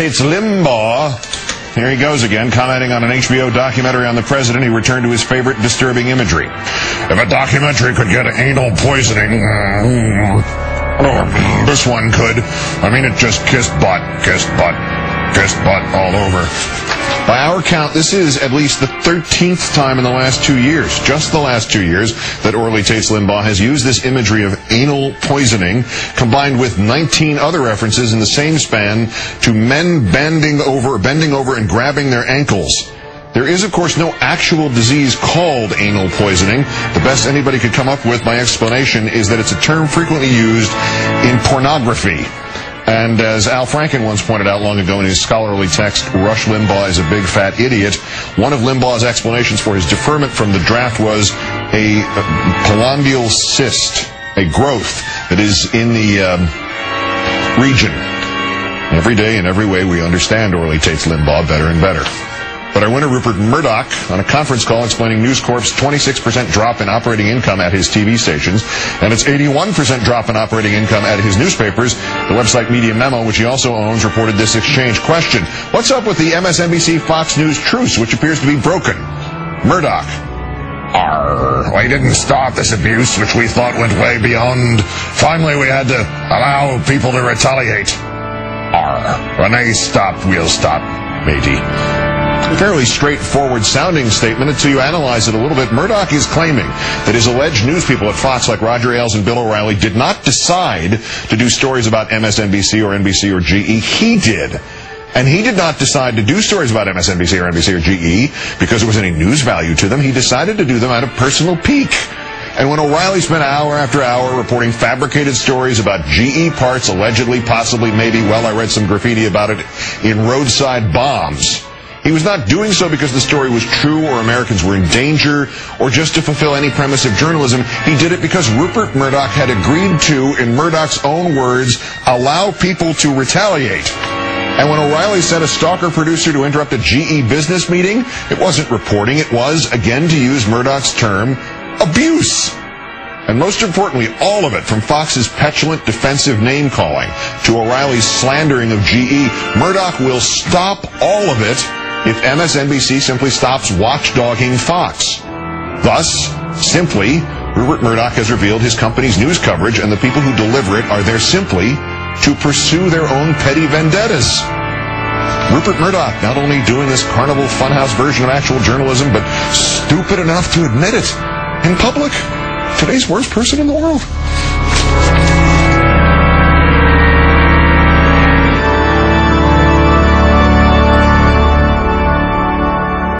Tates Limbaugh. Here he goes again, commenting on an HBO documentary on the president. He returned to his favorite disturbing imagery. If a documentary could get anal poisoning, this one could. I mean, it just kissed butt all over. By our count, this is at least the 13th time in the last 2 years, just the last 2 years, that Orly Tates Limbaugh has used this imagery of anal poisoning, combined with 19 other references in the same span to men bending over and grabbing their ankles. There is, of course, no actual disease called anal poisoning. The best anybody could come up with by explanation is that it's a term frequently used in pornography. And as Al Franken once pointed out long ago in his scholarly text, Rush Limbaugh is a big fat idiot, one of Limbaugh's explanations for his deferment from the draft was a polondial cyst, a growth that is in the region. Every day in every way we understand Orly Tates Limbaugh better and better. But our winner, Rupert Murdoch, on a conference call explaining News Corp's 26% drop in operating income at his TV stations and its 81% drop in operating income at his newspapers, the website Media Memo, which he also owns, reported this exchange. Question: what's up with the MSNBC Fox News truce, which appears to be broken? Murdoch: we didn't start this abuse, which we thought went way beyond. Finally, we had to allow people to retaliate. When they stop, we'll stop, matey. A fairly straightforward sounding statement until you analyze it a little bit. Murdoch is claiming that his alleged news people at Fox, like Roger Ailes and Bill O'Reilly, did not decide to do stories about MSNBC or NBC or GE. He did. And he did not decide to do stories about MSNBC or NBC or GE because there was any news value to them. He decided to do them out of personal pique. And when O'Reilly spent hour after hour reporting fabricated stories about GE parts, allegedly, possibly, maybe, well, I read some graffiti about it in Roadside Bombs, he was not doing so because the story was true or Americans were in danger or just to fulfill any premise of journalism. He did it because Rupert Murdoch had agreed to, in Murdoch's own words, allow people to retaliate. And when O'Reilly sent a stalker producer to interrupt a GE business meeting, it wasn't reporting, it was, again to use Murdoch's term, abuse. And most importantly, all of it, from Fox's petulant defensive name-calling to O'Reilly's slandering of GE, Murdoch will stop all of it if MSNBC simply stops watchdogging Fox. Thus, simply, Rupert Murdoch has revealed his company's news coverage and the people who deliver it are there simply to pursue their own petty vendettas. Rupert Murdoch not only doing this carnival funhouse version of actual journalism, but stupid enough to admit it in public. Today's worst person in the world.